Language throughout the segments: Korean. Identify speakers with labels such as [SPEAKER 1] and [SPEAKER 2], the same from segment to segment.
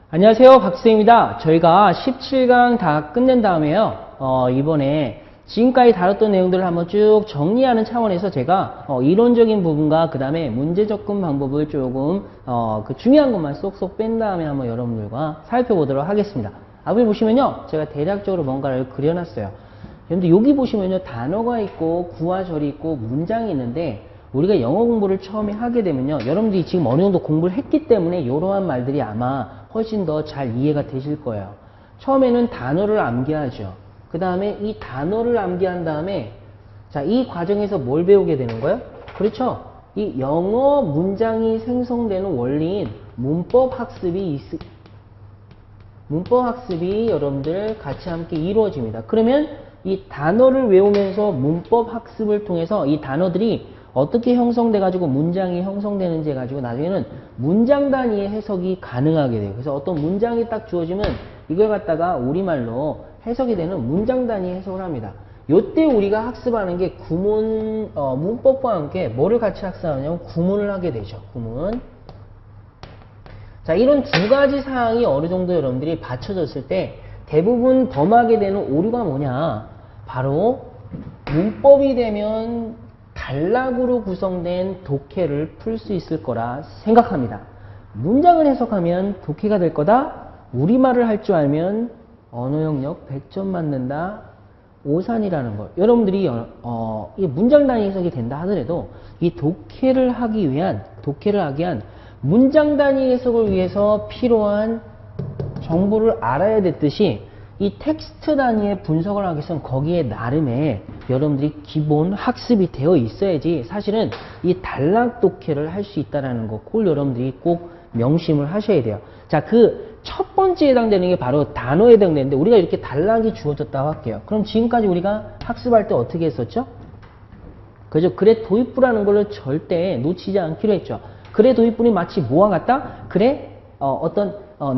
[SPEAKER 1] 안녕하세요, 박수생입니다. 저희가 17강 다 끝낸 다음에요. 이번에 지금까지 다뤘던 내용들을 한번 쭉 정리하는 차원에서 제가 이론적인 부분과 그 다음에 문제 접근 방법을 조금 그 중요한 것만 쏙쏙 뺀 다음에 한번 여러분들과 살펴보도록 하겠습니다. 앞에 보시면요, 제가 대략적으로 뭔가를 그려놨어요. 여러분들 여기 보시면요, 단어가 있고 구와절이 있고 문장이 있는데 우리가 영어 공부를 처음에 하게 되면요, 여러분들이 지금 어느 정도 공부를 했기 때문에 이러한 말들이 아마 훨씬 더 잘 이해가 되실 거예요. 처음에는 단어를 암기하죠. 그 다음에 이 단어를 암기한 다음에 자, 이 과정에서 뭘 배우게 되는 거예요? 그렇죠? 이 영어 문장이 생성되는 원리인 문법 학습이 여러분들 같이 함께 이루어집니다. 그러면 이 단어를 외우면서 문법 학습을 통해서 이 단어들이 어떻게 형성돼 가지고 문장이 형성되는지 해가지고 나중에는 문장 단위의 해석이 가능하게 돼요. 그래서 어떤 문장이 딱 주어지면 이걸 갖다가 우리말로 해석이 되는 문장 단위 해석을 합니다. 요때 우리가 학습하는 게 구문, 문법과 함께 뭐를 같이 학습하냐면 구문을 하게 되죠. 구문. 자, 이런 두 가지 사항이 어느 정도 여러분들이 받쳐졌을 때 대부분 범하게 되는 오류가 뭐냐? 바로 문법이 되면 단락으로 구성된 독해를 풀 수 있을 거라 생각합니다. 문장을 해석하면 독해가 될 거다. 우리말을 할 줄 알면 언어 영역 100점 맞는다. 오산이라는 걸. 여러분들이 이 문장 단위 해석이 된다 하더라도 이 독해를 하기 위한 문장 단위 해석을 위해서 필요한 정보를 알아야 됐듯이 이 텍스트 단위의 분석을 하기 위해서는 거기에 나름의 여러분들이 기본 학습이 되어 있어야지 사실은 이 단락 독해를 할 수 있다는 거, 그걸 여러분들이 꼭 명심을 하셔야 돼요. 자, 그 첫 번째 해당되는 게 바로 단어에 해당되는데 우리가 이렇게 단락이 주어졌다고 할게요. 그럼 지금까지 우리가 학습할 때 어떻게 했었죠? 그죠? 글의 도입부라는 걸로 절대 놓치지 않기로 했죠. 글의 도입부는 마치 뭐와 같다? 글의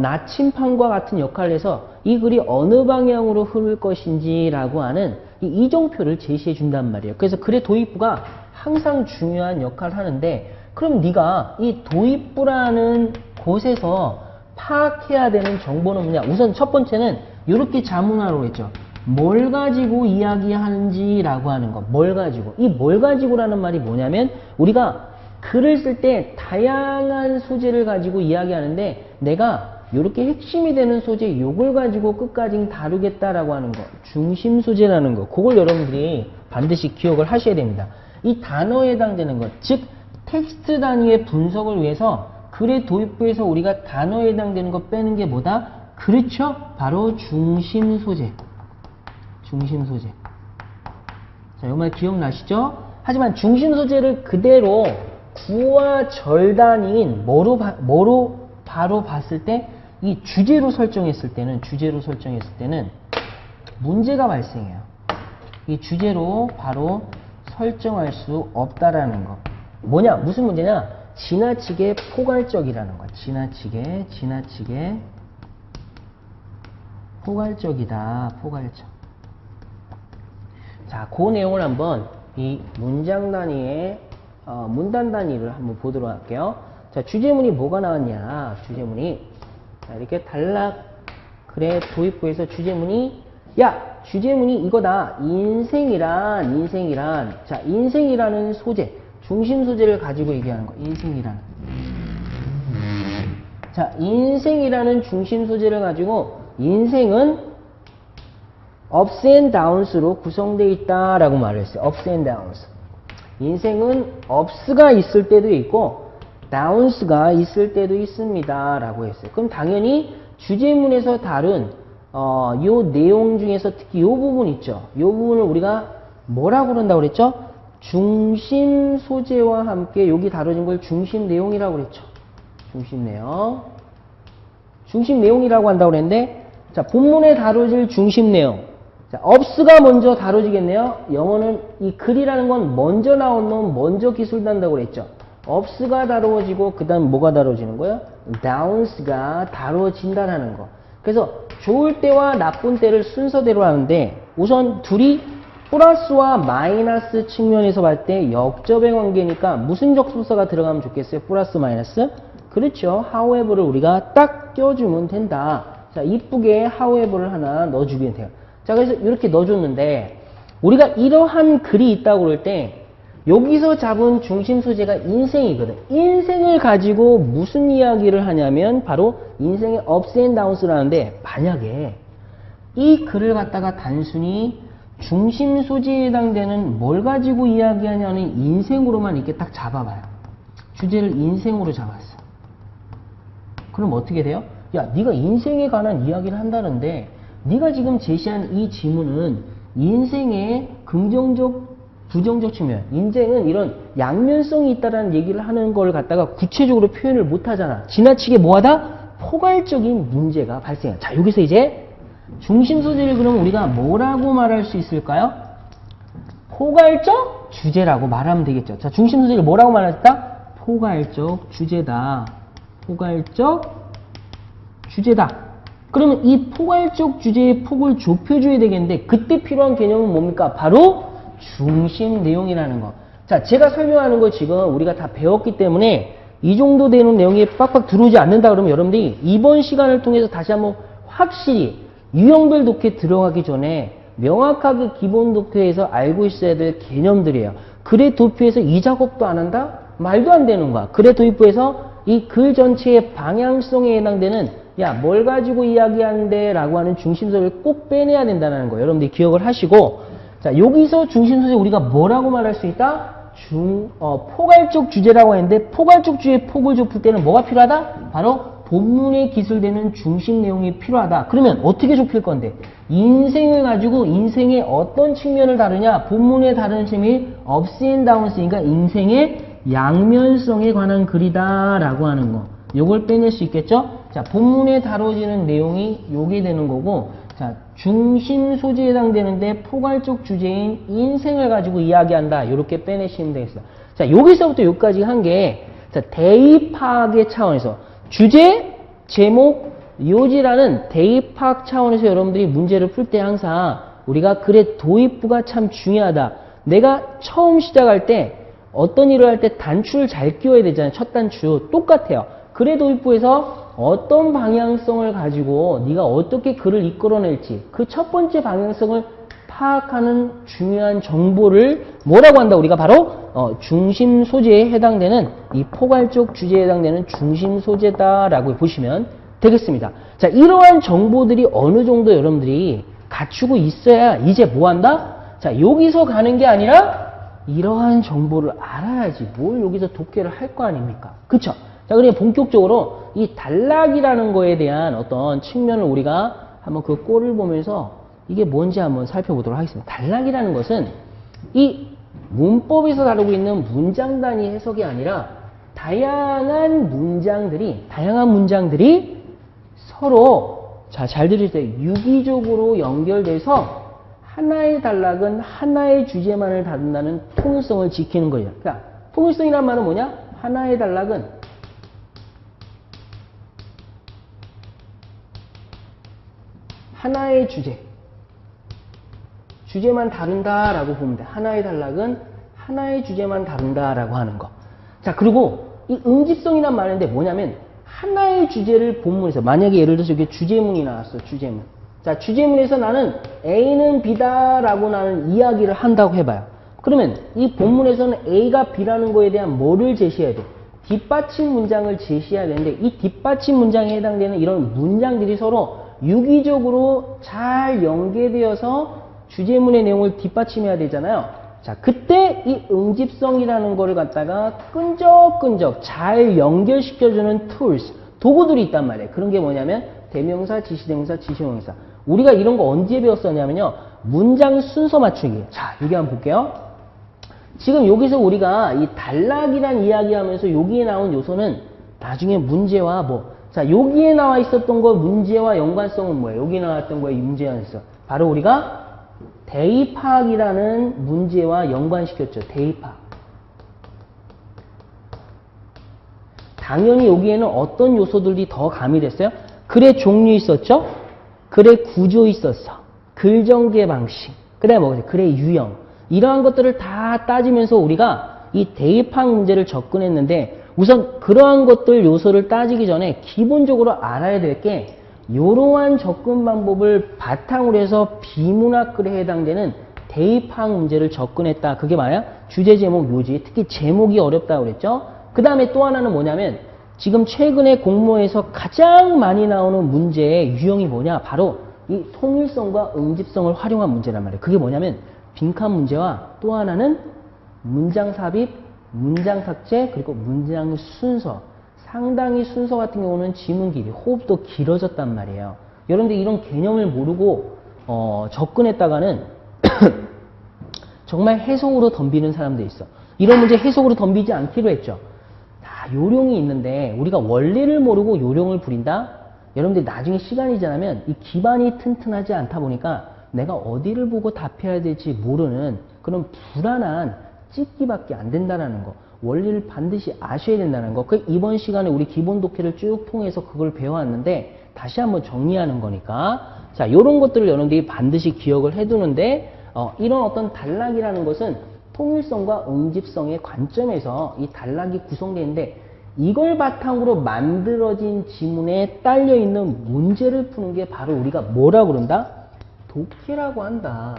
[SPEAKER 1] 나침판과 같은 역할을 해서 이 글이 어느 방향으로 흐를 것인지라고 하는 이 이정표를 제시해 준단 말이에요. 그래서 글의 도입부가 항상 중요한 역할을 하는데 그럼 네가 이 도입부라는 곳에서 파악해야 되는 정보는 뭐냐? 우선 첫 번째는 이렇게 자문하라고 했죠. 뭘 가지고 이야기하는지라고 하는 거. 뭘 가지고. 이 뭘 가지고라는 말이 뭐냐면 우리가 글을 쓸 때 다양한 소재를 가지고 이야기하는데 내가 이렇게 핵심이 되는 소재 요걸 가지고 끝까지 다루겠다라고 하는 거. 중심 소재라는 거. 그걸 여러분들이 반드시 기억을 하셔야 됩니다. 이 단어에 해당되는 것. 즉 텍스트 단위의 분석을 위해서 글의 도입부에서 우리가 단어에 해당되는 거 빼는 게 뭐다? 그렇죠? 바로 중심 소재. 중심 소재. 자, 이 말 기억나시죠? 하지만 중심 소재를 그대로 구와 절 단위인 뭐로 바로 봤을 때 이 주제로 설정했을 때는 문제가 발생해요. 이 주제로 바로 설정할 수 없다라는 거. 뭐냐? 무슨 문제냐? 지나치게 포괄적이라는 거야. 지나치게 포괄적이다. 포괄적. 자, 그 내용을 한번 이 문장 단위의 문단 단위를 한번 보도록 할게요. 자, 주제문이 뭐가 나왔냐? 주제문이 자, 이렇게 단락 글의 도입부에서 주제문이 주제문이 이거다. 인생이란 자, 인생이라는 소재, 중심 소재를 가지고 얘기하는 거. 자, 인생이라는 중심 소재를 가지고 인생은 ups and downs로 구성되어 있다라고 말을 했어요. ups and downs. 인생은 ups가 있을 때도 있고 downs가 있을 때도 있습니다 라고 했어요. 그럼 당연히 주제문에서 다룬 요 내용 중에서 특히 요 부분 있죠. 요 부분을 우리가 뭐라고 그런다고 그랬죠? 중심 소재와 함께 여기 다뤄진 걸 중심 내용이라고 그랬죠. 중심 내용이라고 한다고 그랬는데 자, 본문에 다뤄질 중심 내용. 자, ups가 먼저 다뤄지겠네요. 영어는 이 글이라는 건 먼저 나온 놈 먼저 기술단다고 그랬죠. ups가 다루어지고 그 다음 뭐가 다뤄지는 거예요? downs가 다뤄진다라는 거. 그래서 좋을 때와 나쁜 때를 순서대로 하는데 우선 둘이 플러스와 마이너스 측면에서 봤을 때 역접의 관계니까 무슨 접속사가 들어가면 좋겠어요? 플러스 마이너스? 그렇죠. however를 우리가 딱 껴주면 된다. 자, 이쁘게 however를 하나 넣어주면 돼요. 자, 그래서 이렇게 넣어줬는데 우리가 이러한 글이 있다고 그럴 때 여기서 잡은 중심 소재가 인생이거든. 인생을 가지고 무슨 이야기를 하냐면 바로 인생의 ups and downs라는데 만약에 이 글을 갖다가 단순히 중심 소재에 해당되는 뭘 가지고 이야기하냐는 인생으로만 이렇게 딱 잡아봐요. 주제를 인생으로 잡았어. 그럼 어떻게 돼요? 야, 네가 인생에 관한 이야기를 한다는데 네가 지금 제시한 이 지문은 인생의 긍정적, 부정적 측면, 인생은 이런 양면성이 있다라는 얘기를 하는 걸 갖다가 구체적으로 표현을 못하잖아. 지나치게 뭐하다? 포괄적인 문제가 발생해. 자, 여기서 이제 중심 소재를 그럼 우리가 뭐라고 말할 수 있을까요? 포괄적 주제라고 말하면 되겠죠. 자, 중심 소재를 뭐라고 말할까? 포괄적 주제다. 포괄적 주제다. 그러면 이 포괄적 주제의 폭을 좁혀줘야 되겠는데 그때 필요한 개념은 뭡니까? 바로 중심 내용이라는 거. 자, 제가 설명하는 거 지금 우리가 다 배웠기 때문에 이 정도 되는 내용이 빡빡 들어오지 않는다 그러면 여러분들이 이번 시간을 통해서 다시 한번 확실히 유형별 독해 들어가기 전에 명확하게 기본 독해에서 알고 있어야 될 개념들이에요. 글의 도표에서 이 작업도 안 한다? 말도 안 되는 거야. 글의 도입부에서 이 글 전체의 방향성에 해당되는 야, 뭘 가지고 이야기하는데 라고 하는 중심소를 꼭 빼내야 된다는 거 여러분들이 기억을 하시고, 자, 여기서 중심소재 우리가 뭐라고 말할 수 있다? 포괄적 주제라고 했는데 포괄적 주제의 폭을 좁힐 때는 뭐가 필요하다? 바로 본문에 기술되는 중심 내용이 필요하다. 그러면 어떻게 좁힐 건데? 인생을 가지고 인생의 어떤 측면을 다루냐? 본문에 다루는 셈이 ups and downs니까 인생의 양면성에 관한 글이다 라고 하는 거. 요걸 빼낼 수 있겠죠? 자, 본문에 다뤄지는 내용이 요게 되는 거고, 자, 중심 소재에 해당되는데 포괄적 주제인 인생을 가지고 이야기한다. 이렇게 빼내시면 되겠어요. 자, 여기서부터 여기까지 한 게, 자, 대입 파악의 차원에서 주제, 제목, 요지라는 대입 파악 차원에서 여러분들이 문제를 풀 때 항상 우리가 글의 도입부가 참 중요하다. 내가 처음 시작할 때 어떤 일을 할 때 단추를 잘 끼워야 되잖아요. 첫 단추. 똑같아요. 글의 도입부에서 어떤 방향성을 가지고 네가 어떻게 글을 이끌어낼지 그 첫 번째 방향성을 파악하는 중요한 정보를 뭐라고 한다? 우리가 바로 중심 소재에 해당되는 이 포괄적 주제에 해당되는 중심 소재다라고 보시면 되겠습니다. 자, 이러한 정보들이 어느 정도 여러분들이 갖추고 있어야 이제 뭐 한다? 자, 여기서 가는 게 아니라 이러한 정보를 알아야지 뭘 여기서 독해를 할 거 아닙니까? 그쵸? 자, 그러니까 본격적으로 이 단락이라는 거에 대한 어떤 측면을 우리가 한번 그 꼴을 보면서 이게 뭔지 한번 살펴보도록 하겠습니다. 단락이라는 것은 이 문법에서 다루고 있는 문장 단위 해석이 아니라 다양한 문장들이 서로 자, 잘 들으세요. 유기적으로 연결돼서 하나의 단락은 하나의 주제만을 다룬다는 통일성을 지키는 거예요. 그러니까 통일성이란 말은 뭐냐? 하나의 단락은 하나의 주제만 다룬다라고 보면 돼. 하나의 단락은 하나의 주제만 다룬다라고 하는 거. 자, 그리고 이 응집성이란 말인데 뭐냐면 하나의 주제를 본문에서 만약에 예를 들어서 이게 주제문이 나왔어. 주제문. 자, 주제문에서 나는 A는 B다라고 나는 이야기를 한다고 해봐요. 그러면 이 본문에서는 A가 B라는 거에 대한 뭐를 제시해야 돼? 뒷받침 문장을 제시해야 되는데 이 뒷받침 문장에 해당되는 이런 문장들이 서로 유기적으로 잘 연계되어서 주제문의 내용을 뒷받침해야 되잖아요. 자, 그때 이 응집성이라는 거를 갖다가 끈적끈적 잘 연결시켜주는 tools, 도구들이 있단 말이에요. 그런 게 뭐냐면 대명사, 지시대명사, 지시명사. 우리가 이런 거 언제 배웠었냐면요. 문장 순서 맞추기. 자, 여기 한번 볼게요. 지금 여기서 우리가 이 단락이란 이야기하면서 여기에 나온 요소는 나중에 문제와 자, 여기에 나와 있었던 거 문제와 연관성은 뭐예요? 여기 나왔던 거에 문제가 있어. 바로 우리가 대입파악이라는 문제와 연관시켰죠. 대입파악. 당연히 여기에는 어떤 요소들이 더 가미됐어요? 글의 종류 있었죠? 글의 구조 있었어. 글 전개 방식. 그 다음에 뭐지? 글의 유형. 이러한 것들을 다 따지면서 우리가 이 대입파악 문제를 접근했는데 우선 그러한 것들 요소를 따지기 전에 기본적으로 알아야 될 게 이러한 접근 방법을 바탕으로 해서 비문학글에 해당되는 대입항 문제를 접근했다. 그게 뭐야? 주제, 제목, 요지. 특히 제목이 어렵다고 그랬죠? 그 다음에 또 하나는 뭐냐면 지금 최근에 공모에서 가장 많이 나오는 문제의 유형이 뭐냐? 바로 이 통일성과 응집성을 활용한 문제란 말이에요. 그게 뭐냐면 빈칸 문제와 또 하나는 문장 삽입, 문장 삭제, 그리고 문장 순서. 상당히 순서 같은 경우는 지문 길이, 호흡도 길어졌단 말이에요. 여러분들 이런 개념을 모르고 접근했다가는 정말 해석으로 덤비는 사람도 있어. 이런 문제 해석으로 덤비지 않기로 했죠. 다 요령이 있는데 우리가 원리를 모르고 요령을 부린다? 여러분들 나중에 시간이 지나면 이 기반이 튼튼하지 않다 보니까 내가 어디를 보고 답해야 될지 모르는 그런 불안한 찍기밖에 안 된다는 거. 원리를 반드시 아셔야 된다는 거. 그 이번 시간에 우리 기본 독해를 쭉 통해서 그걸 배워왔는데 다시 한번 정리하는 거니까. 자, 이런 것들을 여러분들이 반드시 기억을 해두는데 이런 어떤 단락이라는 것은 통일성과 응집성의 관점에서 이 단락이 구성되는데 이걸 바탕으로 만들어진 지문에 딸려있는 문제를 푸는 게 바로 우리가 뭐라고 그런다? 독해라고 한다.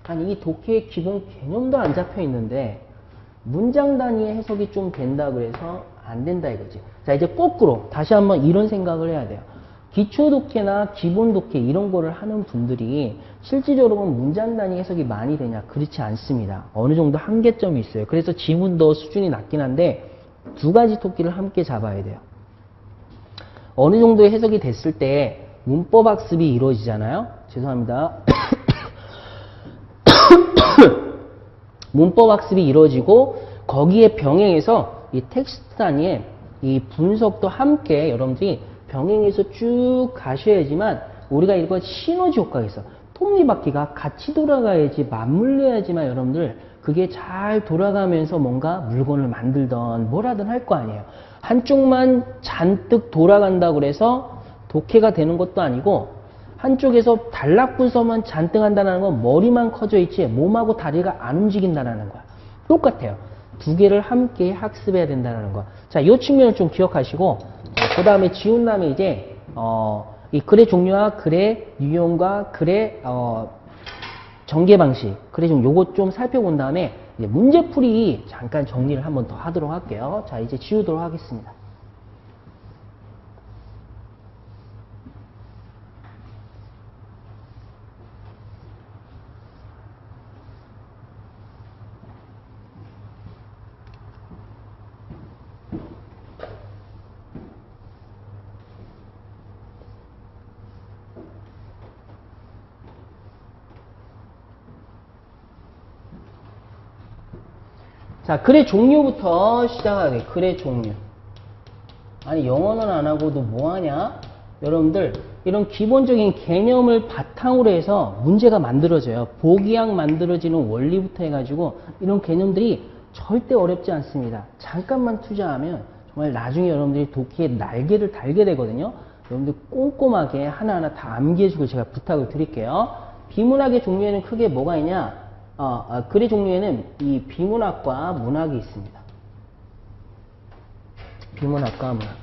[SPEAKER 1] 아니 이 독해의 기본 개념도 안 잡혀 있는데 문장 단위의 해석이 좀 된다 그래서 안 된다 이거지. 자 이제 거꾸로 다시 한번 이런 생각을 해야 돼요. 기초 독해나 기본 독해 이런 거를 하는 분들이 실질적으로 문장 단위 해석이 많이 되냐? 그렇지 않습니다. 어느 정도 한계점이 있어요. 그래서 지문도 수준이 낮긴 한데 두 가지 토끼를 함께 잡아야 돼요. 어느 정도의 해석이 됐을 때 문법 학습이 이루어지잖아요. 죄송합니다. 문법 학습이 이루어지고 거기에 병행해서 이 텍스트 단위의 이 분석도 함께 여러분들이 병행해서 쭉 가셔야지만 우리가 이거 시너지 효과가 있어. 톱니바퀴가 같이 돌아가야지 맞물려야지만 여러분들 그게 잘 돌아가면서 뭔가 물건을 만들던 뭐라든 할 거 아니에요. 한쪽만 잔뜩 돌아간다고 그래서 독해가 되는 것도 아니고 한쪽에서 단락 분석만 잔뜩 한다는 건 머리만 커져 있지 몸하고 다리가 안 움직인다는 거야. 똑같아요. 두 개를 함께 학습해야 된다는 거. 자, 이 측면을 좀 기억하시고 그 다음에 지운 다음에 이제 이 글의 종류와 글의 유형과 글의 전개 방식, 글의 좀 요것 좀 살펴본 다음에 이제 문제풀이 잠깐 정리를 한번 더 하도록 할게요. 자, 이제 지우도록 하겠습니다. 자, 글의 종류부터 시작하게. 글의 종류. 아니, 영어는 안 하고도 뭐 하냐? 여러분들, 이런 기본적인 개념을 바탕으로 해서 문제가 만들어져요. 보기약 만들어지는 원리부터 해가지고 이런 개념들이 절대 어렵지 않습니다. 잠깐만 투자하면 정말 나중에 여러분들이 독해의 날개를 달게 되거든요. 여러분들 꼼꼼하게 하나하나 다 암기해주고 제가 부탁을 드릴게요. 비문학의 종류에는 크게 뭐가 있냐? 글의 종류에는 이 비문학과 문학이 있습니다. 비문학과 문학.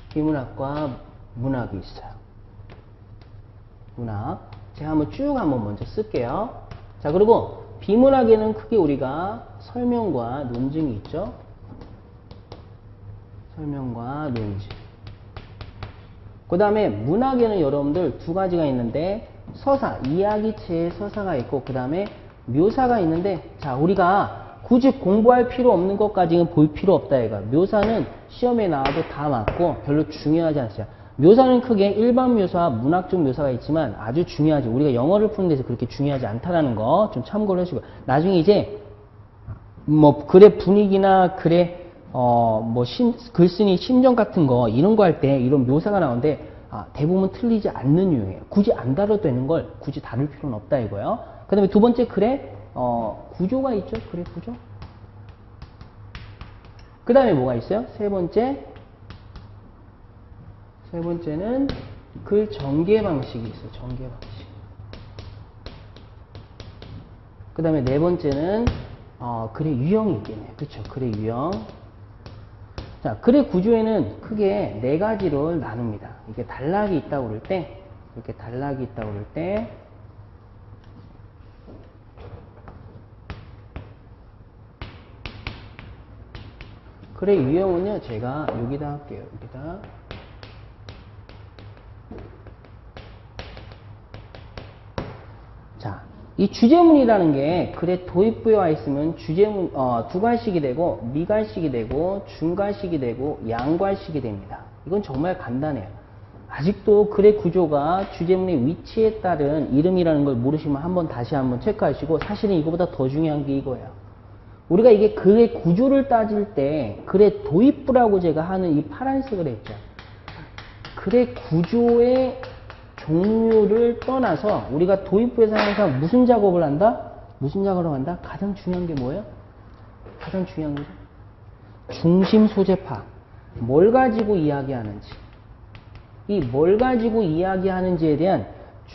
[SPEAKER 1] 비문학과 문학이 있어요. 문학. 제가 한번 먼저 쓸게요. 자, 그리고 비문학에는 크게 우리가 설명과 논증이 있죠. 설명과 논증. 그 다음에 문학에는 여러분들 두 가지가 있는데 서사, 이야기체의 서사가 있고 그 다음에 묘사가 있는데 자 우리가 굳이 공부할 필요 없는 것까지는 볼 필요 없다 이거. 묘사는 시험에 나와도 다 맞고 별로 중요하지 않습니다. 묘사는 크게 일반 묘사와 문학적 묘사가 있지만 아주 중요하지. 우리가 영어를 푸는 데서 그렇게 중요하지 않다라는 거 좀 참고를 해주고 나중에 이제 뭐 글의 분위기나 글의 글쓴이 심정 같은 거 이런 거 할 때 이런 묘사가 나오는데 대부분 틀리지 않는 유형이에요. 굳이 안 다뤄도 되는 걸 굳이 다룰 필요는 없다 이거예요. 그 다음에 두 번째 글에 구조가 있죠. 글의 구조. 그 다음에 뭐가 있어요? 세 번째는 글 전개 방식이 있어요. 전개 방식. 그 그 다음에 네 번째는 글의 유형이 있겠네요. 그렇죠? 글의 유형. 자, 글의 구조에는 크게 네 가지로 나눕니다. 이게 단락이 있다고 그럴 때, 이렇게 단락이 있다고 그럴 때, 글의 유형은요, 제가 여기다 할게요. 여기다. 자, 이 주제문이라는 게 글의 도입부에 와 있으면 주제문, 두괄식이 되고, 미괄식이 되고, 중괄식이 되고, 양괄식이 됩니다. 이건 정말 간단해요. 아직도 글의 구조가 주제문의 위치에 따른 이름이라는 걸 모르시면 다시 한번 체크하시고, 사실은 이거보다 더 중요한 게 이거예요. 우리가 이게 글의 구조를 따질 때, 글의 도입부라고 제가 하는 이 파란색을 했죠. 글의 구조의 종류를 떠나서 우리가 도입부에서 항상 무슨 작업을 한다? 무슨 작업을 한다? 가장 중요한 게 뭐예요? 가장 중요한 거죠. 중심 소재 파악. 뭘 가지고 이야기하는지. 이 뭘 가지고 이야기하는지에 대한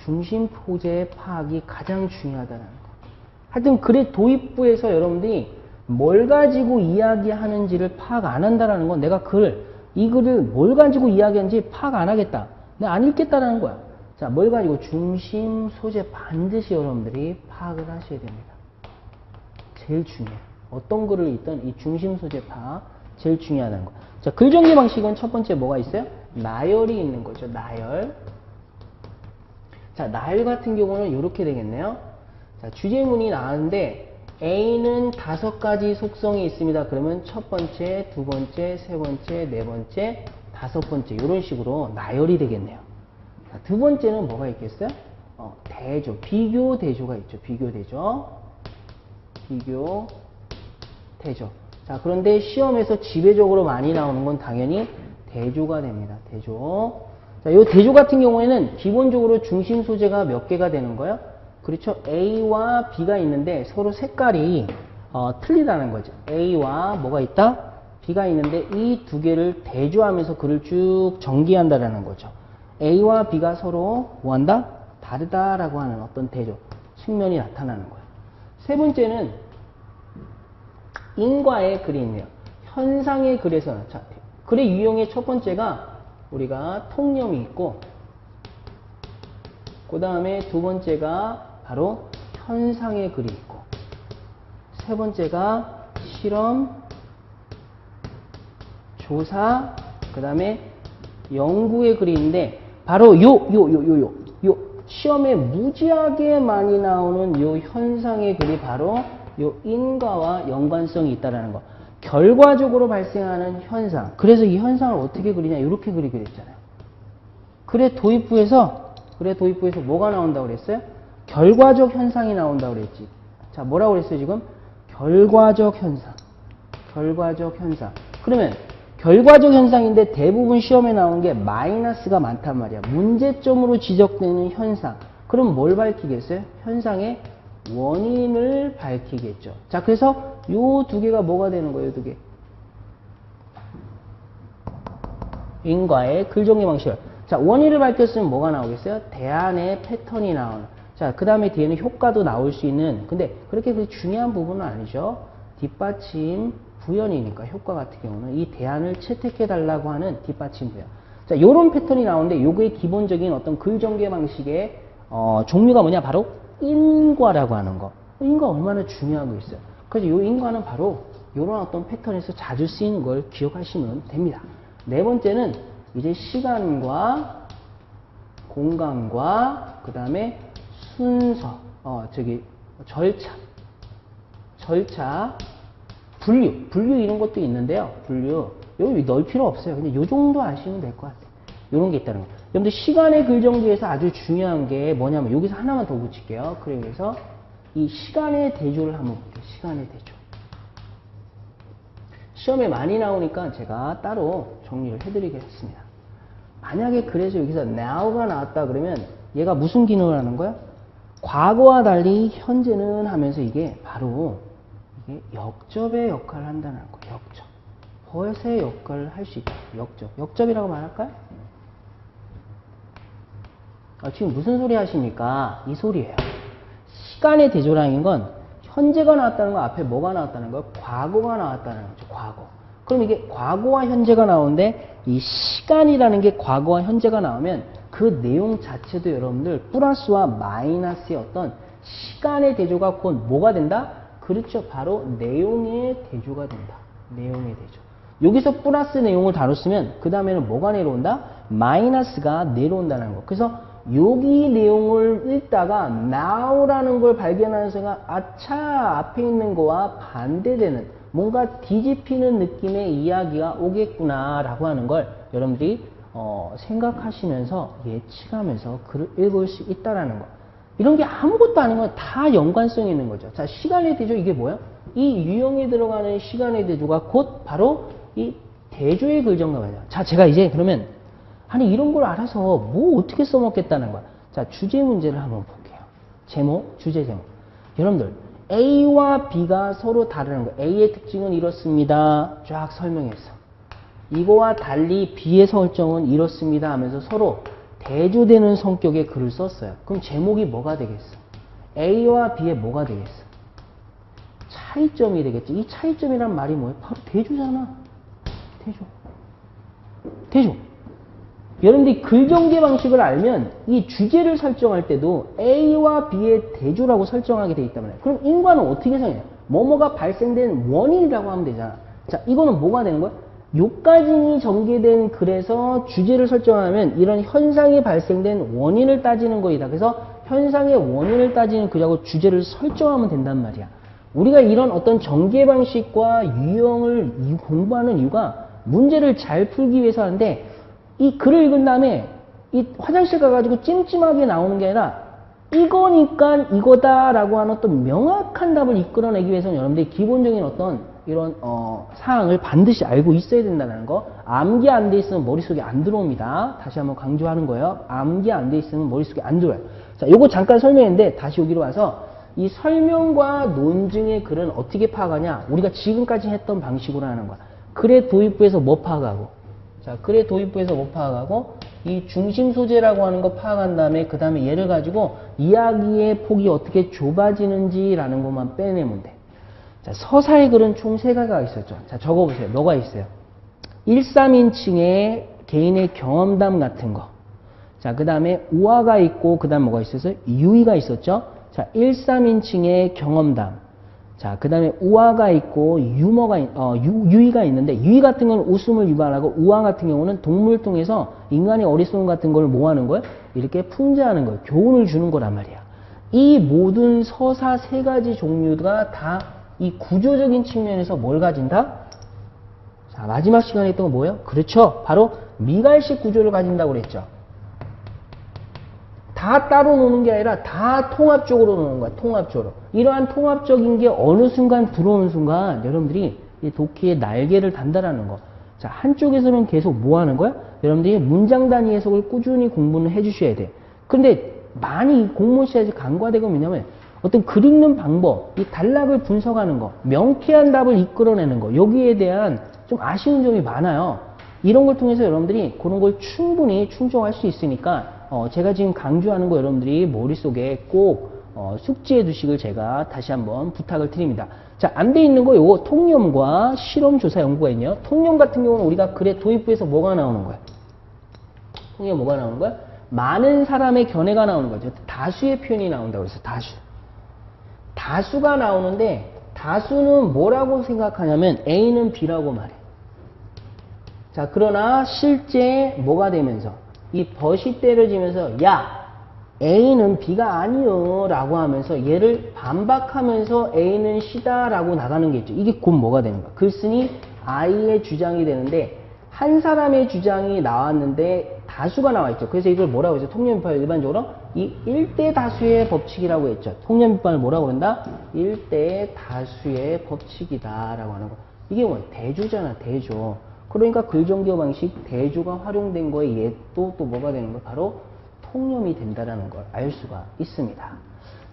[SPEAKER 1] 중심 소재의 파악이 가장 중요하다는 거. 하여튼 글의 도입부에서 여러분들이 뭘 가지고 이야기하는지를 파악 안 한다는 건 내가 이 글을 뭘 가지고 이야기하는지 파악 안 하겠다. 내가 안 읽겠다라는 거야. 자, 뭘 가지고 중심 소재 반드시 여러분들이 파악을 하셔야 됩니다. 제일 중요해요. 어떤 글을 읽든 이 중심 소재 파악 제일 중요하다는 거. 자, 글 전개 방식은 첫 번째 뭐가 있어요? 나열이 있는 거죠. 나열. 자, 나열 같은 경우는 이렇게 되겠네요. 자, 주제문이 나왔는데 A는 5가지 속성이 있습니다. 그러면 첫 번째, 두 번째, 세 번째, 네 번째, 다섯 번째 이런 식으로 나열이 되겠네요. 자, 두 번째는 뭐가 있겠어요? 대조, 비교, 대조가 있죠. 비교, 대조. 비교, 대조. 자, 그런데 시험에서 지배적으로 많이 나오는 건 당연히 대조가 됩니다. 대조. 자, 이 대조 같은 경우에는 기본적으로 중심 소재가 몇 개가 되는 거예요? 그렇죠. A와 B가 있는데 서로 색깔이 틀리다는 거죠. A와 뭐가 있다? B가 있는데 이 두 개를 대조하면서 글을 쭉 전개한다라는 거죠. A와 B가 서로 뭐한다? 다르다라고 하는 어떤 대조, 측면이 나타나는 거예요. 세 번째는 인과의 글이 있네요. 현상의 글에서는, 자, 글의 유형의 첫 번째가 우리가 통념이 있고, 그 다음에 두 번째가 바로 현상의 글이 있고, 세 번째가 실험, 조사, 그 다음에 연구의 글이 있는데, 바로 요 시험에 무지하게 많이 나오는 요 현상의 글이 바로 요 인과와 연관성이 있다라는 거. 결과적으로 발생하는 현상. 그래서 이 현상을 어떻게 그리냐? 이렇게 그리기로 했잖아요. 글의 도입부에서 뭐가 나온다고 그랬어요? 결과적 현상이 나온다고 그랬지. 자, 뭐라고 그랬어요, 지금? 결과적 현상. 결과적 현상. 그러면 결과적 현상인데 대부분 시험에 나오는 게 마이너스가 많단 말이야. 문제점으로 지적되는 현상. 그럼 뭘 밝히겠어요? 현상의 원인을 밝히겠죠. 자, 그래서 요 두 개가 뭐가 되는 거예요, 두 개? 인과의 글 전개 방식. 자, 원인을 밝혔으면 뭐가 나오겠어요? 대안의 패턴이 나오는. 자, 그 다음에 뒤에는 효과도 나올 수 있는. 근데 그렇게 중요한 부분은 아니죠. 뒷받침 부연이니까 효과 같은 경우는 이 대안을 채택해 달라고 하는 뒷받침 부연. 자, 요런 패턴이 나오는데 요거의 기본적인 어떤 글 전개 방식의 종류가 뭐냐? 바로 인과라고 하는 거. 인과 얼마나 중요한 거 있어요. 그래서 요 인과는 바로 요런 어떤 패턴에서 자주 쓰이는 걸 기억하시면 됩니다. 네 번째는 이제 시간과 공간과 그 다음에 순서, 절차, 분류 이런 것도 있는데요. 분류. 여기 넣을 필요 없어요. 근데 요 정도 아시면 될 것 같아요. 요런 게 있다는 거. 여러분들 시간의 글 전개에서 아주 중요한 게 뭐냐면 여기서 하나만 더 붙일게요. 그래서 이 시간의 대조를 한번 볼게요. 시간의 대조. 시험에 많이 나오니까 제가 따로 정리를 해드리겠습니다. 만약에 그래서 여기서 now가 나왔다 그러면 얘가 무슨 기능을 하는 거야? 과거와 달리 현재는 하면서 이게 바로 이게 역접의 역할을 한다는 거예요. 역접. 벗의 역할을 할 수 있다. 역접. 역접이라고 말할까요? 지금 무슨 소리 하십니까? 이 소리예요. 시간의 대조라는 건 현재가 나왔다는 거 앞에 뭐가 나왔다는 거예요? 과거가 나왔다는 거죠. 과거. 그럼 이게 과거와 현재가 나오는데 이 시간이라는 게 과거와 현재가 나오면 그 내용 자체도 여러분들 플러스와 마이너스의 어떤 시간의 대조가 곧 뭐가 된다? 그렇죠. 바로 내용의 대조가 된다. 내용의 대조. 여기서 플러스 내용을 다뤘으면 그 다음에는 뭐가 내려온다? 마이너스가 내려온다는 거. 그래서 여기 내용을 읽다가 now라는 걸 발견하는 순간 아차 앞에 있는 거와 반대되는 뭔가 뒤집히는 느낌의 이야기가 오겠구나 라고 하는 걸 여러분들이 생각하시면서 예측하면서 글을 읽을 수 있다라는 거. 이런 게 아무것도 아닌 건 다 연관성이 있는 거죠. 자, 시간의 대조 이게 뭐야? 이 유형에 들어가는 시간의 대조가 곧 바로 이 대조의 글정답이에요. 자, 제가 이제 그러면 아니 이런 걸 알아서 뭐 어떻게 써먹겠다는 거야. 자, 주제 문제를 한번 볼게요. 제목, 주제 제목. 여러분들 A와 B가 서로 다르는 거. A의 특징은 이렇습니다. 쫙 설명했어. 이거와 달리 B의 설정은 이렇습니다 하면서 서로 대조되는 성격의 글을 썼어요. 그럼 제목이 뭐가 되겠어? A와 B의 뭐가 되겠어? 차이점이 되겠지. 이 차이점이란 말이 뭐예요? 바로 대조잖아. 대조. 대조. 여러분들이 글전개 방식을 알면 이 주제를 설정할 때도 A와 B의 대조라고 설정하게 돼 있단 말이에요. 그럼 인과는 어떻게 생각해요? 뭐뭐가 발생된 원인이라고 하면 되잖아. 자, 이거는 뭐가 되는 거야? 요까지 전개된 글에서 주제를 설정하면 이런 현상이 발생된 원인을 따지는 거이다. 그래서 현상의 원인을 따지는 글하고 주제를 설정하면 된단 말이야. 우리가 이런 어떤 전개 방식과 유형을 공부하는 이유가 문제를 잘 풀기 위해서 하는데 이 글을 읽은 다음에 이 화장실 가가지고 찜찜하게 나오는 게 아니라 이거니까 이거다라고 하는 어떤 명확한 답을 이끌어내기 위해서는 여러분들이 기본적인 어떤 이런 사항을 반드시 알고 있어야 된다는 거. 암기 안 돼 있으면 머릿속에 안 들어옵니다. 다시 한번 강조하는 거예요. 암기 안 돼 있으면 머릿속에 안 들어와요. 자, 요거 잠깐 설명했는데 다시 여기로 와서 이 설명과 논증의 글은 어떻게 파악하냐? 우리가 지금까지 했던 방식으로 하는 거야. 글의 도입부에서 뭐 파악하고? 자, 글의 도입부에서 뭐 파악하고? 이 중심 소재라고 하는 거 파악한 다음에 그 다음에 얘를 가지고 이야기의 폭이 어떻게 좁아지는지라는 것만 빼내면 돼. 자, 서사의 글은 총 3가지가 있었죠. 자, 적어보세요. 뭐가 있어요? 1, 3인칭의 개인의 경험담 같은 거. 자, 그 다음에 우화가 있고 그 다음 뭐가 있었어요? 유의가 있었죠. 자, 1, 3인칭의 경험담. 자, 그 다음에 우화가 있고 유의가 있는데 유의 같은 건 웃음을 유발하고 우화 같은 경우는 동물을 통해서 인간의 어리석음 같은 걸 뭐 하는 거예요? 이렇게 풍자하는 거예요. 교훈을 주는 거란 말이야. 이 모든 서사 3가지 종류가 다 이 구조적인 측면에서 뭘 가진다? 자, 마지막 시간에 했던 건 뭐예요? 그렇죠. 바로 미갈식 구조를 가진다고 그랬죠. 다 따로 노는 게 아니라 다 통합적으로 노는 거야. 통합적으로. 이러한 통합적인 게 어느 순간 들어오는 순간 여러분들이 이 도끼의 날개를 단다라는 거. 자, 한쪽에서는 계속 뭐 하는 거야? 여러분들이 문장 단위 해석을 꾸준히 공부는 해주셔야 돼. 근데 많이 공무원 시험에서 간과되고 뭐냐면 어떤 글 읽는 방법, 이 단락을 분석하는 거, 명쾌한 답을 이끌어내는 거, 여기에 대한 좀 아쉬운 점이 많아요. 이런 걸 통해서 여러분들이 그런 걸 충분히 충족할 수 있으니까 제가 지금 강조하는 거 여러분들이 머릿속에 꼭 숙지해 두시길 제가 다시 한번 부탁을 드립니다. 자, 안 돼 있는 거 요거 통념과 실험조사 연구가 있네요. 통념 같은 경우는 우리가 글의 도입부에서 뭐가 나오는 거야? 통념 뭐가 나오는 거야? 많은 사람의 견해가 나오는 거죠. 다수의 표현이 나온다고 그래서 다수가 나오는데 다수는 뭐라고 생각하냐면 A는 B라고 말해. 자, 그러나 실제 뭐가 되면서 이 벗이 때려지면서 야, A는 B가 아니요 라고 하면서 얘를 반박하면서 A는 C다 라고 나가는 게 있죠. 이게 곧 뭐가 되는 거야? 글쓴이 I의 주장이 되는데 한 사람의 주장이 나왔는데 다수가 나와 있죠. 그래서 이걸 뭐라고 했죠? 통념비판을 일반적으로 이 1대 다수의 법칙이라고 했죠. 통념비판을 뭐라고 그런다? 1대 다수의 법칙이다 라고 하는 거. 이게 뭐야? 대조잖아, 대조. 그러니까 글전개 방식 대조가 활용된 거에 얘도 또 뭐가 되는 거? 바로 통념이 된다는 걸 알 수가 있습니다.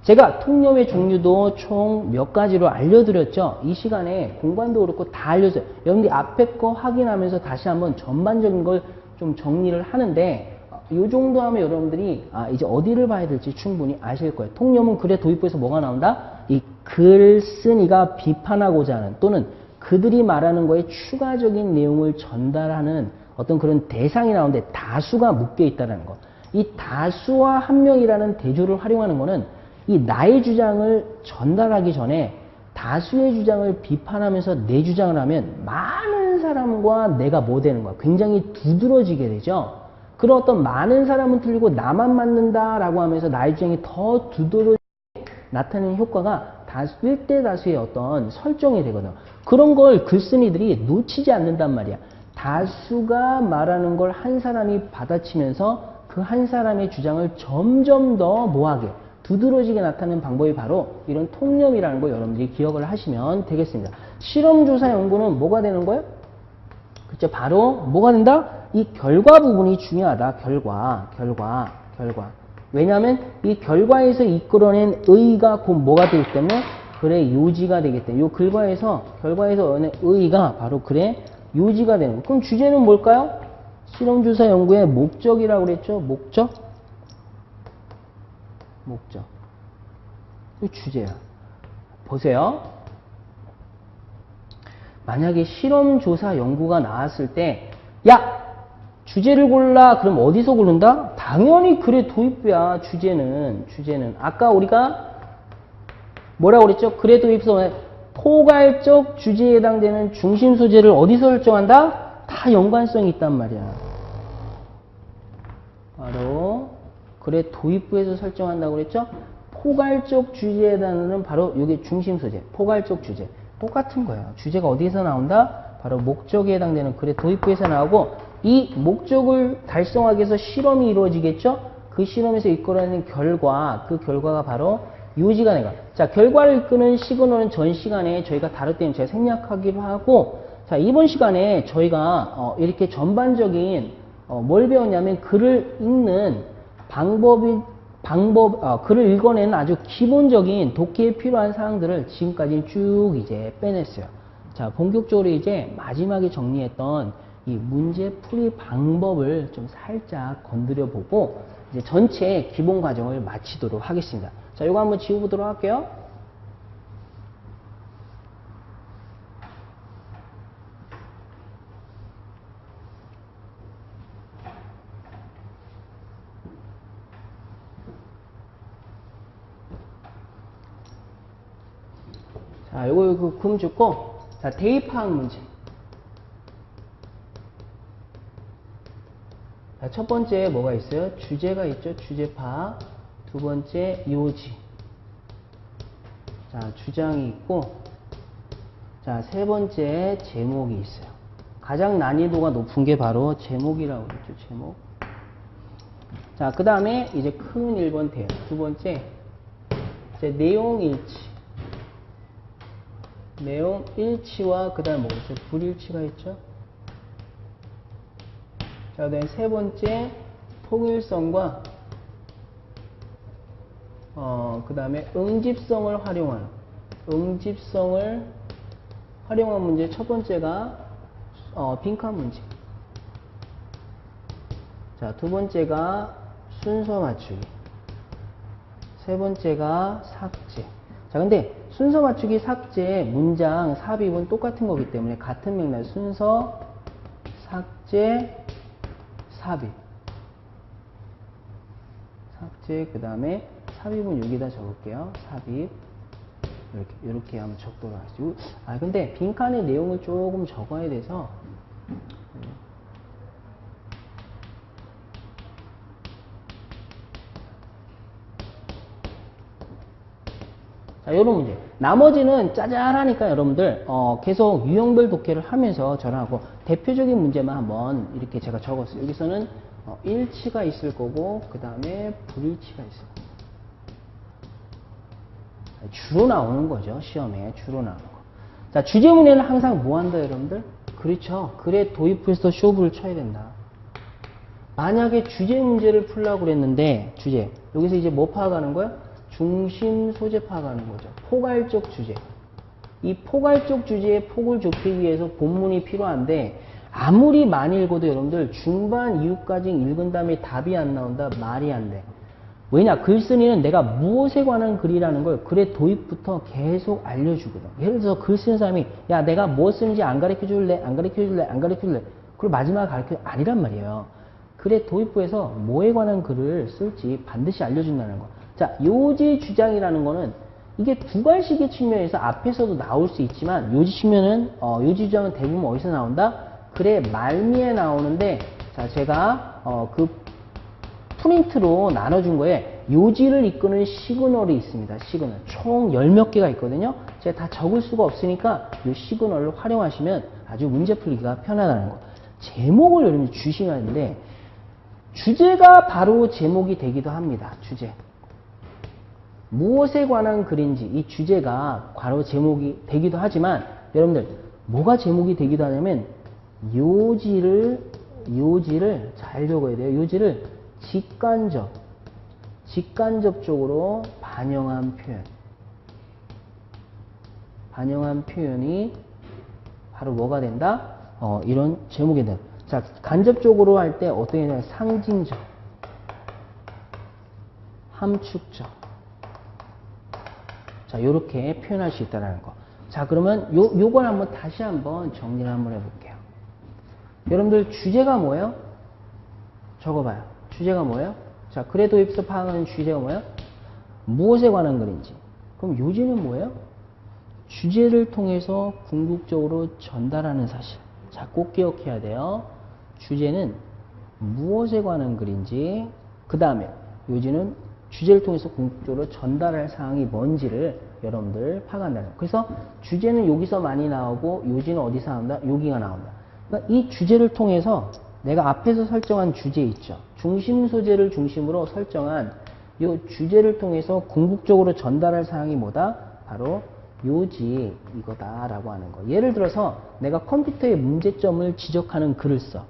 [SPEAKER 1] 제가 통념의 종류도 총 몇 가지로 알려드렸죠. 이 시간에 공간도 그렇고 다 알려줘요. 여러분들이 앞에 거 확인하면서 다시 한번 전반적인 걸 좀 정리를 하는데 이 정도 하면 여러분들이 이제 어디를 봐야 될지 충분히 아실 거예요. 통념은 글의 도입부에서 뭐가 나온다? 이 글 쓴 이가 비판하고자 하는 또는 그들이 말하는 거에 추가적인 내용을 전달하는 어떤 그런 대상이 나오는데 다수가 묶여 있다는 거. 이 다수와 한 명이라는 대조를 활용하는 거는 이 나의 주장을 전달하기 전에 다수의 주장을 비판하면서 내 주장을 하면 많은 사람과 내가 뭐 되는 거야? 굉장히 두드러지게 되죠. 그런 어떤 많은 사람은 틀리고 나만 맞는다라고 하면서 나의 주장이 더 두드러지게 나타내는 효과가 일대 다수의 어떤 설정이 되거든. 그런 걸 글쓴이들이 놓치지 않는단 말이야. 다수가 말하는 걸 한 사람이 받아치면서 그 한 사람의 주장을 점점 더 뭐하게 두드러지게 나타내는 방법이 바로 이런 통념이라는 거 여러분들이 기억을 하시면 되겠습니다. 실험조사 연구는 뭐가 되는 거예요? 그렇죠. 바로 뭐가 된다? 이 결과 부분이 중요하다. 결과. 왜냐하면 이 결과에서 이끌어낸 의의가 곧 뭐가 되기 때문에 글의 요지가 되기 때문에 이 결과에서 의의가 바로 글의 요지가 되는 거예요. 그럼 주제는 뭘까요? 실험조사 연구의 목적이라고 그랬죠. 목적. 이 주제야. 보세요. 만약에 실험조사 연구가 나왔을 때, 야! 주제를 골라. 그럼 어디서 고른다? 당연히 글의 도입부야. 주제는. 아까 우리가 뭐라고 그랬죠? 글의 도입서 포괄적 주제에 해당되는 중심 소재를 어디서 설정한다? 다 연관성이 있단 말이야. 바로 글의 도입부에서 설정한다고 그랬죠? 포괄적 주제에 해당하는 바로 이게 중심 소재, 포괄적 주제. 똑같은 거예요. 주제가 어디서 나온다? 바로 목적에 해당되는 글의 도입부에서 나오고 이 목적을 달성하기 위해서 실험이 이루어지겠죠? 그 실험에서 이끌어내는 결과, 그 결과가 바로 요지가 되는 거야. 자, 결과를 이끄는 시그널은 전 시간에 저희가 다룰 때는 제가 생략하기로 하고, 자, 이번 시간에 저희가 이렇게 전반적인 뭘 배웠냐면 글을 읽는 글을 읽어내는 아주 기본적인 독해에 필요한 사항들을 지금까지 쭉 이제 빼냈어요. 자, 본격적으로 이제 마지막에 정리했던 이 문제 풀이 방법을 좀 살짝 건드려 보고 이제 전체 기본 과정을 마치도록 하겠습니다. 자, 이거 한번 지워보도록 할게요. 자, 요거 금 줍고, 자, 대입파악 문제. 자, 첫 번째 뭐가 있어요? 주제가 있죠. 주제 파악. 두 번째 요지. 자, 주장이 있고, 자, 세 번째 제목이 있어요. 가장 난이도가 높은 게 바로 제목이라고 그랬죠. 제목. 자, 그 다음에 이제 큰 1번 돼요. 두 번째, 이제 내용 일치. 내용 일치와 그 다음 뭐겠죠? 불일치가 있죠. 자, 그 다음에 세 번째 통일성과 그 다음에 응집성을 활용한 문제. 첫 번째가 빈칸 문제. 자, 두 번째가 순서 맞추기. 세 번째가 삭제. 자, 근데 순서 맞추기, 삭제, 문장, 삽입은 똑같은 거기 때문에 같은 맥락 순서, 삭제, 삽입. 삭제, 그 다음에 삽입은 여기다 적을게요. 삽입. 이렇게 한번 적도록 하시고. 아, 근데 빈칸에 내용을 조금 적어야 돼서. 자, 요런 문제. 나머지는 짜잘하니까 여러분들, 계속 유형별 독해를 하면서 전하고, 대표적인 문제만 한번 이렇게 제가 적었어요. 여기서는, 일치가 있을 거고, 그 다음에 불일치가 있을 거고. 주로 나오는 거죠. 시험에 주로 나오는 거. 자, 주제문에는 항상 뭐 한다, 여러분들? 그렇죠. 글의 도입부에서 쇼부를 쳐야 된다. 만약에 주제 문제를 풀려고 그랬는데, 주제. 여기서 이제 뭐 파악하는 거야? 중심 소재 파악하는 거죠. 포괄적 주제. 이 포괄적 주제의 폭을 좁히기 위해서 본문이 필요한데, 아무리 많이 읽어도 여러분들 중반 이후까지 읽은 다음에 답이 안 나온다? 말이 안 돼. 왜냐? 글쓰기는 내가 무엇에 관한 글이라는 걸 글의 도입부터 계속 알려주거든. 예를 들어서 글 쓰는 사람이 야 내가 뭐 쓰는지 안 가르쳐줄래? 안 가르쳐줄래? 안 가르쳐줄래? 그걸 마지막에 가르쳐 아니란 말이에요. 글의 도입부에서 뭐에 관한 글을 쓸지 반드시 알려준다는 거. 자, 요지 주장이라는 거는 이게 두 가지의 측면에서 앞에서도 나올 수 있지만 요지 측면은 요지 주장은 대부분 어디서 나온다? 글의 말미에 나오는데 자 제가 그 프린트로 나눠준 거에 요지를 이끄는 시그널이 있습니다. 시그널. 총 10몇 개가 있거든요. 제가 다 적을 수가 없으니까 이 시그널을 활용하시면 아주 문제 풀기가 편하다는 거. 제목을 여러분이 주셔야 하는데 주제가 바로 제목이 되기도 합니다. 주제. 무엇에 관한 글인지 이 주제가 바로 제목이 되기도 하지만 여러분들 뭐가 제목이 되기도 하냐면 요지를 잘 적어야 돼요. 요지를 직간접적으로 반영한 표현이 바로 뭐가 된다? 이런 제목이 된다. 자, 간접적으로 할 때 어떤 게 되냐면 상징적, 함축적. 자, 요렇게 표현할 수 있다는 거. 자, 그러면 요걸 한번 다시 한번 정리를 한번 해볼게요. 여러분들 주제가 뭐예요? 적어봐요. 주제가 뭐예요? 자, 글의 도입서 파악하는 주제가 뭐예요? 무엇에 관한 글인지. 그럼 요지는 뭐예요? 주제를 통해서 궁극적으로 전달하는 사실. 자, 꼭 기억해야 돼요. 주제는 무엇에 관한 글인지, 그 다음에 요지는 주제를 통해서 궁극적으로 전달할 사항이 뭔지를 여러분들 파악한다는 거예요. 그래서 주제는 여기서 많이 나오고 요지는 어디서 나온다? 여기가 나온다. 그러니까 이 주제를 통해서 내가 앞에서 설정한 주제 있죠. 중심 소재를 중심으로 설정한 이 주제를 통해서 궁극적으로 전달할 사항이 뭐다? 바로 요지 이거다라고 하는 거. 예를 들어서 내가 컴퓨터의 문제점을 지적하는 글을 써.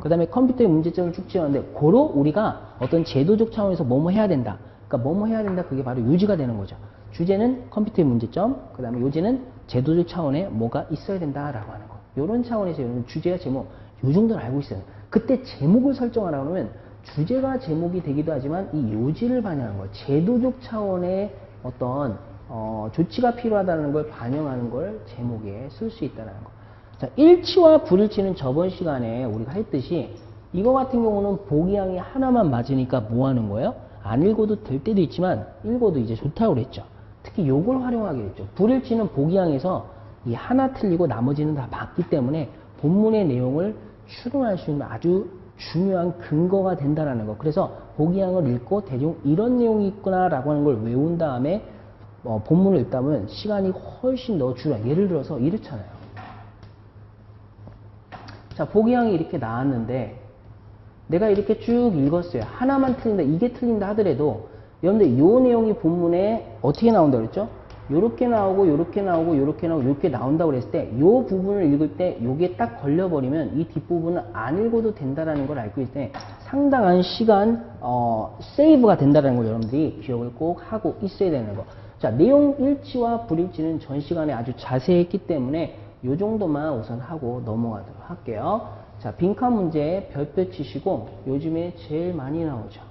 [SPEAKER 1] 그 다음에 컴퓨터의 문제점을 쭉 지었는데 고로 우리가 어떤 제도적 차원에서 뭐뭐 해야 된다. 그러니까 뭐뭐 해야 된다. 그게 바로 요지가 되는 거죠. 주제는 컴퓨터의 문제점, 그 다음에 요지는 제도적 차원에 뭐가 있어야 된다라고 하는 거. 이런 차원에서 여러분 주제와 제목 요 정도는 알고 있어요. 그때 제목을 설정하라고 하면 주제가 제목이 되기도 하지만 이 요지를 반영하는 거, 제도적 차원의 어떤 조치가 필요하다는 걸 반영하는 걸 제목에 쓸 수 있다는 거. 자, 일치와 불일치는 저번 시간에 우리가 했듯이 이거 같은 경우는 보기항이 하나만 맞으니까 뭐 하는 거예요? 안 읽어도 될 때도 있지만 읽어도 이제 좋다고 그랬죠. 특히 요걸 활용하게 됐죠. 불일치는 보기항에서 이 하나 틀리고 나머지는 다 맞기 때문에 본문의 내용을 추론할 수 있는 아주 중요한 근거가 된다는 거. 그래서 보기항을 읽고 대충 이런 내용이 있구나라고 하는 걸 외운 다음에 본문을 읽다 보면 시간이 훨씬 더 줄어요. 예를 들어서 이렇잖아요. 자, 보기항이 이렇게 나왔는데 내가 이렇게 쭉 읽었어요. 하나만 틀린다, 이게 틀린다 하더라도 여러분들 이 내용이 본문에 어떻게 나온다고 그랬죠? 요렇게 나오고 요렇게 나오고 요렇게 나오고 요렇게 나온다고 그랬을 때 이 부분을 읽을 때 요게 딱 걸려버리면 이 뒷부분은 안 읽어도 된다는 걸 알고 있을 때 상당한 시간 세이브가 된다는 걸 여러분들이 기억을 꼭 하고 있어야 되는 거. 자, 내용 일치와 불일치는 전 시간에 아주 자세히 했기 때문에 요 정도만 우선 하고 넘어가도록 할게요. 자, 빈칸 문제 별표 치시고 요즘에 제일 많이 나오죠.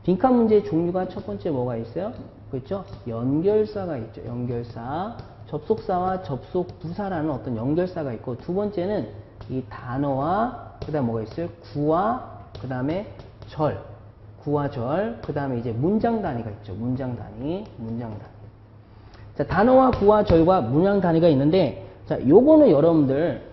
[SPEAKER 1] 빈칸 문제의 종류가 첫 번째 뭐가 있어요? 그렇죠? 연결사가 있죠. 연결사. 접속사와 접속부사라는 어떤 연결사가 있고, 두 번째는 이 단어와 그 다음 뭐가 있어요? 구와 그 다음에 절. 구와 절. 그 다음에 이제 문장 단위가 있죠. 문장 단위. 자, 단어와 구와 절과 문장 단위가 있는데, 자, 요거는 여러분들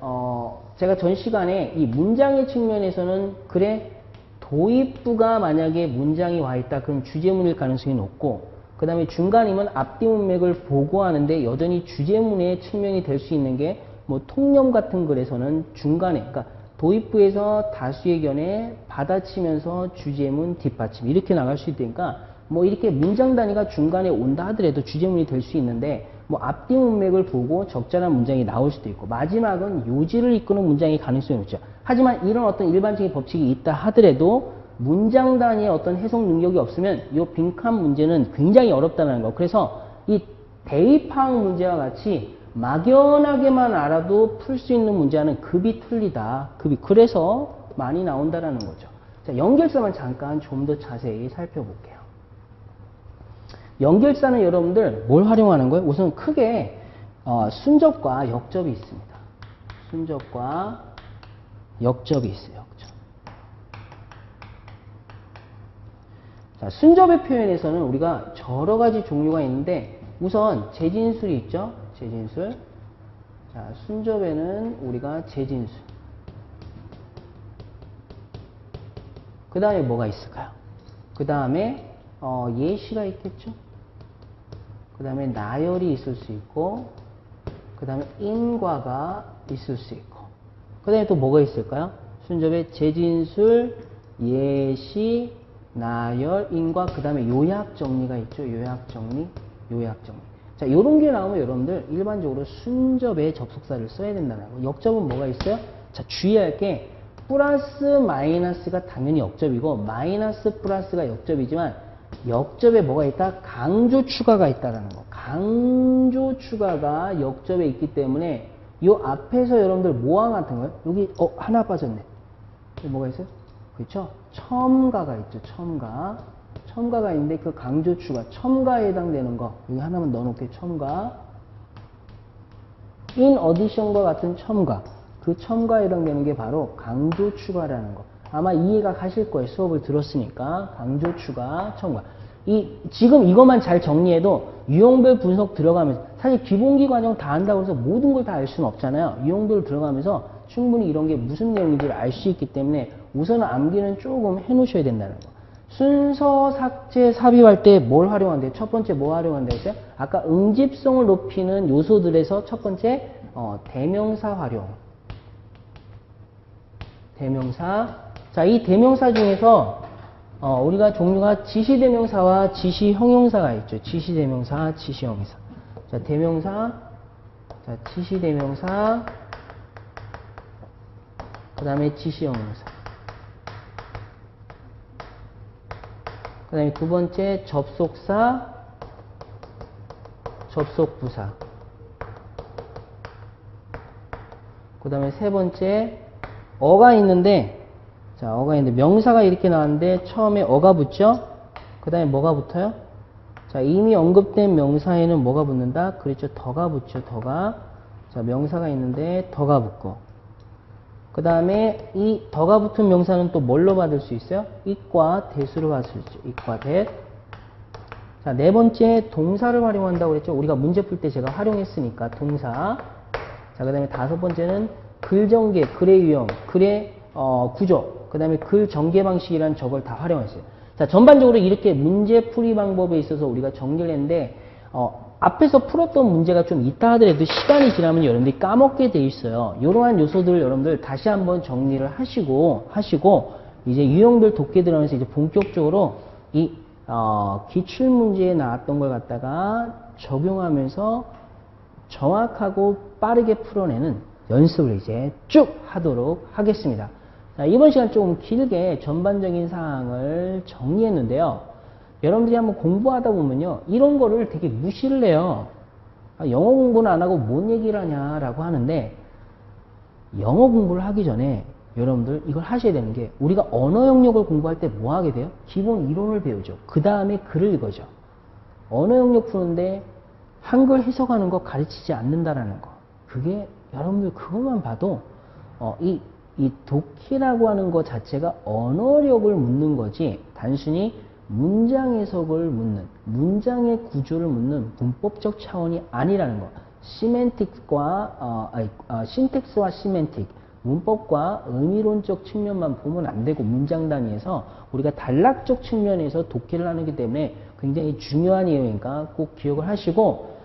[SPEAKER 1] 제가 전 시간에 이 문장의 측면에서는 그래 도입부가 만약에 문장이 와 있다 그럼 주제문일 가능성이 높고, 그 다음에 중간이면 앞뒤 문맥을 보고하는데 여전히 주제문의 측면이 될 수 있는 게 뭐 통념 같은 글에서는 중간에, 그러니까 도입부에서 다수의 견해 받아치면서 주제문 뒷받침 이렇게 나갈 수 있으니까 뭐 이렇게 문장 단위가 중간에 온다 하더라도 주제문이 될 수 있는데, 뭐 앞뒤 문맥을 보고 적절한 문장이 나올 수도 있고, 마지막은 요지를 이끄는 문장이 가능성이 높죠. 하지만 이런 어떤 일반적인 법칙이 있다 하더라도 문장 단위의 어떤 해석 능력이 없으면 이 빈칸 문제는 굉장히 어렵다는 거. 그래서 이 대입파악 문제와 같이 막연하게만 알아도 풀 수 있는 문제와는 급이 틀리다. 그래서 많이 나온다라는 거죠. 자, 연결사만 잠깐 좀 더 자세히 살펴볼게요. 연결사는 여러분들 뭘 활용하는 거예요? 우선 크게 순접과 역접이 있습니다. 순접과 역접이 있어요. 역접. 자, 순접의 표현에서는 우리가 여러 가지 종류가 있는데 우선 재진술이 있죠. 재진술. 자, 순접에는 우리가 재진술. 그 다음에 뭐가 있을까요? 그 다음에 예시가 있겠죠. 그 다음에 나열이 있을 수 있고, 그 다음에 인과가 있을 수 있고, 그 다음에 또 뭐가 있을까요? 순접에 재진술, 예시, 나열, 인과, 그 다음에 요약 정리가 있죠. 요약 정리, 요약 정리. 자, 요런 게 나오면 여러분들 일반적으로 순접에 접속사를 써야 된다는 거. 역접은 뭐가 있어요? 자, 주의할 게 플러스 마이너스가 당연히 역접이고 마이너스 플러스가 역접이지만 역접에 뭐가 있다? 강조 추가가 있다라는 거. 강조 추가가 역접에 있기 때문에 이 앞에서 여러분들 뭐와 같은 거예요? 여기 하나 빠졌네. 여기 뭐가 있어요? 그렇죠? 첨가가 있죠. 첨가. 첨가가 있는데 그 강조 추가, 첨가에 해당되는 거 여기 하나만 넣어놓을게요. 첨가. in addition과 같은 첨가. 그 첨가에 해당되는 게 바로 강조 추가라는 거. 아마 이해가 가실 거예요. 수업을 들었으니까. 강조 추가, 첨가. 지금 이것만 잘 정리해도 유형별 분석 들어가면서 사실 기본기 과정 다 한다고 해서 모든 걸 다 알 수는 없잖아요. 유형별 들어가면서 충분히 이런 게 무슨 내용인지를 알 수 있기 때문에 우선은 암기는 조금 해놓으셔야 된다는 거. 순서 삭제 삽입할 때 뭘 활용한대요? 첫 번째 뭐 활용한다고 했어요? 아까 응집성을 높이는 요소들에서 첫 번째 대명사 활용. 대명사. 자, 이 대명사 중에서 우리가 종류가 지시대명사와 지시형용사가 있죠. 지시대명사, 지시형용사. 자, 대명사, 자, 지시대명사, 그 다음에 지시형용사. 그 다음에 두 번째 접속사, 접속부사. 그 다음에 세 번째 어가 있는데, 자, 어가 있는데 명사가 이렇게 나왔는데 처음에 어가 붙죠? 그 다음에 뭐가 붙어요? 자, 이미 언급된 명사에는 뭐가 붙는다? 그렇죠. 더가 붙죠. 더가. 자, 명사가 있는데 더가 붙고. 그 다음에 이 더가 붙은 명사는 또 뭘로 받을 수 있어요? it과 that으로 받을 수 있죠. it과 that. 자, 네 번째 동사를 활용한다고 했죠. 우리가 문제 풀 때 제가 활용했으니까 동사. 자, 그 다음에 다섯 번째는 글 전개, 글의 유형, 글의 구조, 그 다음에 글 전개 방식이라는 저걸 다 활용했어요. 자, 전반적으로 이렇게 문제 풀이 방법에 있어서 우리가 정리를 했는데 앞에서 풀었던 문제가 좀 있다 하더라도 시간이 지나면 여러분들이 까먹게 돼 있어요. 이러한 요소들을 여러분들 다시 한번 정리를 하시고 이제 유형별 독해 들어가면서 이제 본격적으로 이 기출문제에 나왔던 걸 갖다가 적용하면서 정확하고 빠르게 풀어내는 연습을 이제 쭉 하도록 하겠습니다. 자, 이번 시간 조금 길게 전반적인 사항을 정리했는데요. 여러분들이 한번 공부하다 보면요, 이런 거를 되게 무시를 해요. 영어 공부는 안 하고 뭔 얘기를 하냐라고 하는데, 영어 공부를 하기 전에 여러분들 이걸 하셔야 되는 게, 우리가 언어 영역을 공부할 때 뭐 하게 돼요? 기본 이론을 배우죠. 그 다음에 글을 읽어죠. 언어 영역 푸는데 한글 해석하는 거 가르치지 않는다라는 거. 그게 여러분들 그것만 봐도 이 독해라고 하는 것 자체가 언어력을 묻는 거지 단순히 문장 해석을 묻는, 문장의 구조를 묻는 문법적 차원이 아니라는 거. 신텍스와 시멘틱, 문법과 의미론적 측면만 보면 안 되고 문장 단위에서 우리가 단락적 측면에서 독해를 하기 때문에 굉장히 중요한 내용이니까 꼭 기억을 하시고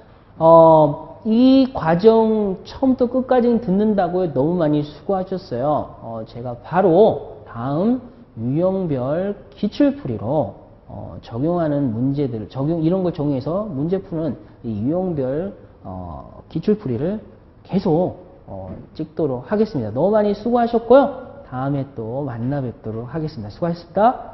[SPEAKER 1] 이 과정 처음부터 끝까지 듣는다고 너무 많이 수고하셨어요. 제가 바로 다음 유형별 기출풀이로 적용하는 문제들, 이런 걸 적용해서 문제 푸는 이 유형별 기출풀이를 계속 찍도록 하겠습니다. 너무 많이 수고하셨고요. 다음에 또 만나 뵙도록 하겠습니다. 수고하셨습니다.